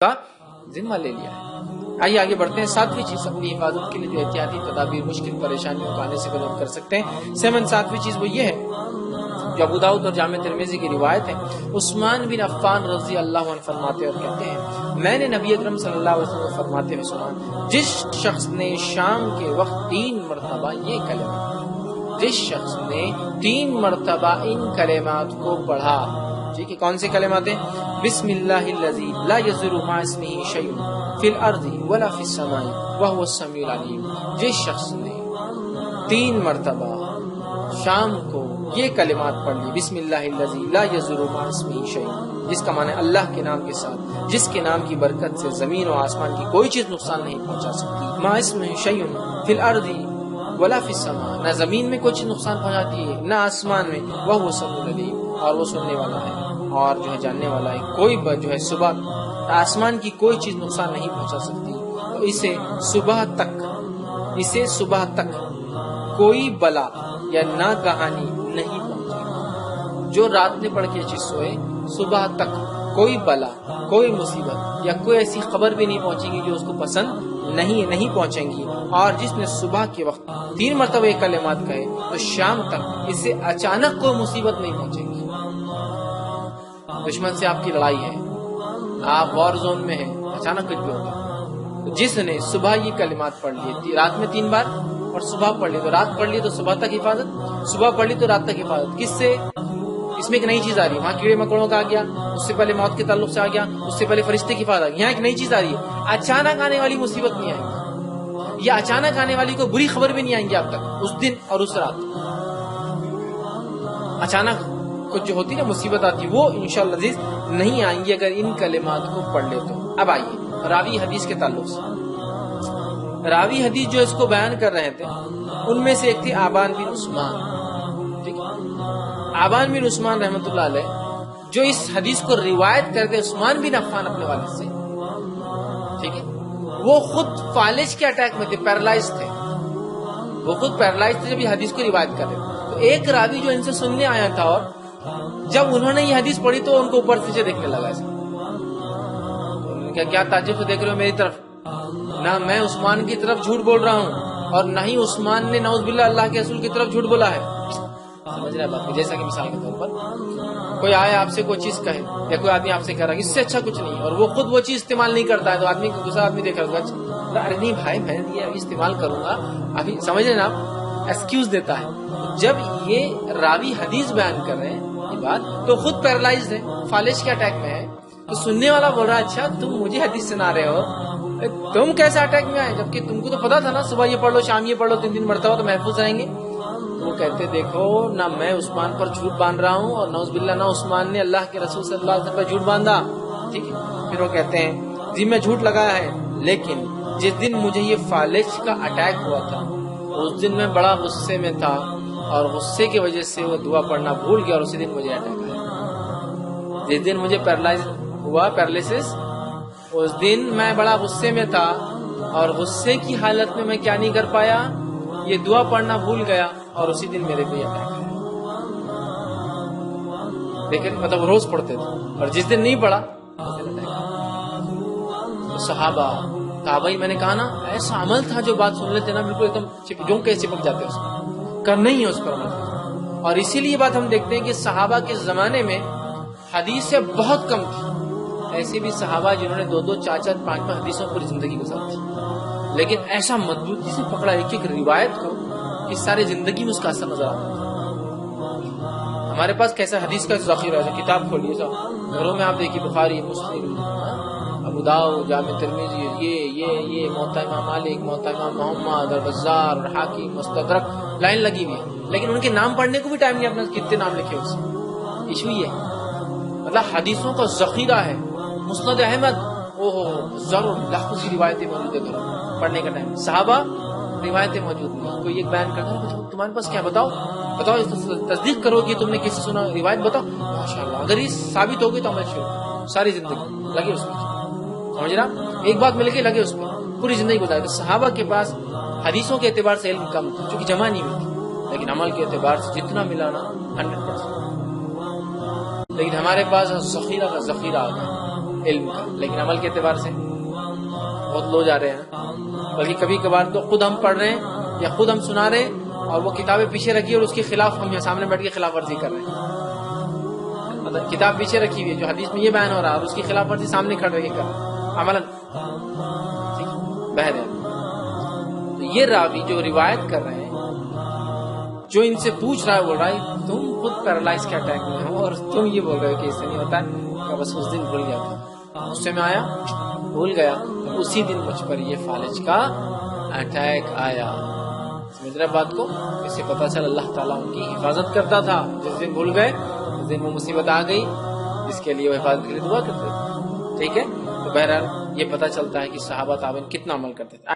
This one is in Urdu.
کا ذمہ لے لیا ہے۔ آئیے آگے بڑھتے ہیں۔ ساتویں چیز اپنی حفاظت کے لیے جو احتیاطی تدابیر مشکل پریشانیوں کو آنے سے قدم کر سکتے ہیں۔ ساتویں چیز وہ یہ ہے جو ابو داؤد اور جامع ترمذی کی روایت ہے، عثمان بن عفان رضی اللہ عنہ فرماتے اور کہتے ہیں میں نے نبی اکرم صلی اللہ علیہ وسلم فرماتے ہوئے سنا، جس شخص نے شام کے وقت 3 مرتبہ یہ کلمہ، جس شخص نے 3 مرتبہ ان کلمات کو پڑھا، ٹھیک ہے، کون سے کلمات ہیں؟ بسم اللہ الذی لا یضر مع اسمہ شیء فی الارض ولا فی السماء وہو السمیع العلیم، جس شخص نے 3 مرتبہ شام کو یہ کلمات پڑھ لی، بسم اللہ الذی لا یضر مع اسمہ شیء، جس کا معنی اللہ کے نام کے ساتھ جس کے نام کی برکت سے زمین و آسمان کی کوئی چیز نقصان نہیں پہنچا سکتی، مع اسمہ شیء فی الارض ولا فی السماء، نہ زمین میں کوئی چیز نقصان پہنچاتی ہے نہ آسمان میں، وہو السمیع العلیم، اور وہ سننے والا ہے اور جو ہے جاننے والا ہے، کوئی جو ہے صبح آسمان کی کوئی چیز نقصان نہیں پہنچا سکتی، تو اسے صبح تک کوئی بلا یا ناگہانی نہیں پہنچے، جو رات میں پڑھ کے چیز سوئے صبح تک کوئی بلا، کوئی مصیبت یا کوئی ایسی خبر بھی نہیں پہنچے گی جو اس کو پسند نہیں پہنچیں گی، اور جس نے صبح کے وقت 3 مرتبہ یہ کلمات کہے تو شام تک اس سے اچانک کوئی مصیبت نہیں پہنچے گی۔ دشمن سے آپ کی لڑائی ہے، آپ وار زون میں ہیں، اچانک کچھ بھی ہوگا، جس نے صبح یہ کلمات پڑھ لی، رات میں 3 بار اور صبح پڑھ لی، تو رات پڑھ لی تو صبح تک حفاظت، صبح پڑھ لی تو رات تک حفاظت، کس سے؟ اس میں ایک نئی چیز آ رہی ہے، وہاں کیڑے مکوڑوں کا آ گیا، اس سے پہلے موت کے تعلق سے آ گیا، اس سے پہلے فرشتے کی حفاظت آ گئی، یہاں ایک نئی چیز آ رہی ہے، اچانک آنے والی مصیبت نہیں آئے گی، یا اچانک آنے والی کوئی بری خبر بھی نہیں آئیں گی آپ تک اس دن اور اس رات۔ اچانک کچھ جو ہوتی نا مصیبت آتی وہ انشاءاللہ عزیز نہیں آئیں گی اگر ان کلمات کو پڑھ لے تو۔ اب آئیے راوی حدیث کے تعلق سے، راوی حدیث جو اس کو بیان کر رہے تھے ان میں سے ایک تھی آبان بن عثمان، ٹھیک ہے، آبان بن عثمان رحمۃ اللہ علیہ جو اس حدیث کو روایت کرتے عثمان بن عفان اپنے والد سے، ٹھیک ہے، وہ خود فالج کے اٹیک میں تھے، پیرالائز تھے، وہ خود پیرالائز تھے جب یہ حدیث کو روایت کر رہے تھے، تو ایک راوی جو ان سے سننے آیا تھا اور جب انہوں نے یہ حدیث پڑھی تو ان کو اوپر سے دیکھنے لگا ایسا، کیا تعجب سے دیکھ رہے ہو میری طرف؟ نہ میں عثمان کی طرف جھوٹ بول رہا ہوں اور نہ ہی عثمان نے نعوذ باللہ اللہ کے رسول کی طرف جھوٹ بولا ہے، سمجھ رہے بات؟ جیسا کہ مثال کے طور پر کوئی آئے آپ سے کوئی چیز کہے یا کوئی آدمی آپ سے کہہ رہا ہے اس سے اچھا کچھ نہیں اور وہ خود وہ چیز استعمال نہیں کرتا ہے تو آدمی دوسرا آدمی دیکھ رہا ہے ارے نہیں بھائی میں یہ ابھی استعمال کروں گا ابھی، سمجھ رہے نا آپ، ایکسکیوز دیتا ہے۔ جب یہ راوی حدیث بیان کر رہے ہیں یہ بات تو خود پیرالائزڈ ہے، فالج کے اٹیک میں ہے، تو سننے والا بول رہا ہے اچھا تم مجھے حدیث سنا رہے ہو، تم کیسے اٹیک میں آئے جبکہ تم کو تو پتا تھا نا صبح یہ پڑھ لو شام یہ پڑھ لو 3 مرتبہ تو محفوظ رہیں گے۔ وہ کہتے دیکھو نہ میں عثمان پر جھوٹ باندھ رہا ہوں اور نعوذ باللہ نہ عثمان نے اللہ کے رسول صلی اللہ علیہ وسلم پر جھوٹ باندھا، ٹھیک ہے۔ پھر وہ کہتے ہیں جی میں جھوٹ لگایا ہے لیکن جس دن مجھے یہ فالج کا اٹیک ہوا تھا اس دن میں بڑا غصے میں تھا اور غصے کی وجہ سے وہ دعا پڑھنا بھول گیا اور اسی دن مجھے اٹیک آیا، جس دن مجھے پیرالائسس اس دن میں بڑا غصے میں تھا اور غصے کی حالت میں کیا نہیں کر پایا، یہ دعا پڑھنا بھول گیا اور اسی دن میرے کو اٹیک آیا۔ لیکن مطلب روز پڑھتے تھے اور جس دن نہیں پڑھا تو صحابہ تابعی، میں نے کہا نا ایسا عمل تھا جو بات سن لیتے نا بالکل ایک دم جو کہ چپک جاتے اس کو کرنا ہی ہے اس پر عمل، اور اسی لیے بات ہم دیکھتے ہیں کہ صحابہ کے زمانے میں حدیثیں بہت کم تھی، ایسے بھی صحابہ جنہوں نے 2-2 4-4 5-5 حدیثوں پر زندگی گزاری تھی، لیکن ایسا مضبوطی سے پکڑا ایک ایک روایت کو کہ ساری زندگی میں اس کا اثر نظر آتا ہے۔ ہمارے پاس کیسا حدیث کا ذخیرہ ہے، کتاب کھولیے صاحب گھروں میں آپ دیکھیے بخاری مسلم ابو داؤد جامع ترمذی یہ موطا امام مالک موطا امام محمد اور بزار اور حاکم مستدرک لائن لگی ہوئی ہے، لیکن ان کے نام پڑھنے کو بھی ٹائم نہیں، اپنا کتنے نام لکھے اس ایشو یہ مطلب حدیثوں کا ذخیرہ ہے۔ مسند احمد ضرور لاکھوں سی روایتیں موجود ہے گھروں پڑھنے کا ٹائم، صحابہ روایتیں موجود ہیں، کوئی ایک بیان کرتا ہے تمہارے پاس کیا بتاؤ تصدیق کرو کہ تم نے کس سے سنا، روایت بتاؤ، ماشاءاللہ اگر یہ ثابت ہوگی تو عمل شروع، ساری زندگی لگے اس میں، سمجھ رہا، ایک بات مل کے لگے اس پہ پوری زندگی گزارے۔ تو صحابہ کے پاس حدیثوں کے اعتبار سے علم کم تھا چونکہ جمع نہیں ہوئی تھی، لیکن عمل کے اعتبار سے جتنا ملا نا 100%، لیکن ہمارے پاس ذخیرہ کا ذخیرہ آ گیا، علم کا، لیکن عمل کے اعتبار سے بہت لو جا رہے ہیں، بلکہ کبھی کبھار تو خود ہم پڑھ رہے ہیں یا خود ہم سنا رہے ہیں اور وہ کتابیں پیچھے رکھی اور اس کے خلاف ہم یہاں سامنے بیٹھ کے خلاف ورزی کر رہے ہیں. مطلب کتاب پیچھے رکھی ہوئی ہے جو حدیث میں یہ بیان ہو رہا ہے اور اس کی خلاف ورزی سامنے کھڑے کے کر رہے ہیں عملاً. بہرحال تو یہ راوی جو روایت کر رہے ہیں، جو ان سے پوچھ رہا ہے بول رہا ہے تم خود پیرالائز کے اٹیک میں ہو اور تم یہ بول رہے ہو کہ اس سے نہیں ہوتا ہے، بس اس دن بھول گیا تھا، غصے میں آیا بھول گیا، اسی دن مجھ پر یہ فالج کا اٹیک آیا. سمجھ رہے بات کو؟ اس سے پتا چل اللہ تعالیٰ ان کی حفاظت کرتا تھا. جس دن بھول گئے اس دن وہ مصیبت آ گئی جس کے لیے وہ حفاظت کے لیے دعا کرتے تھے. ٹھیک ہے، تو بہرحال یہ پتا چلتا ہے کہ صحابہ تابعین کتنا عمل کرتے تھے.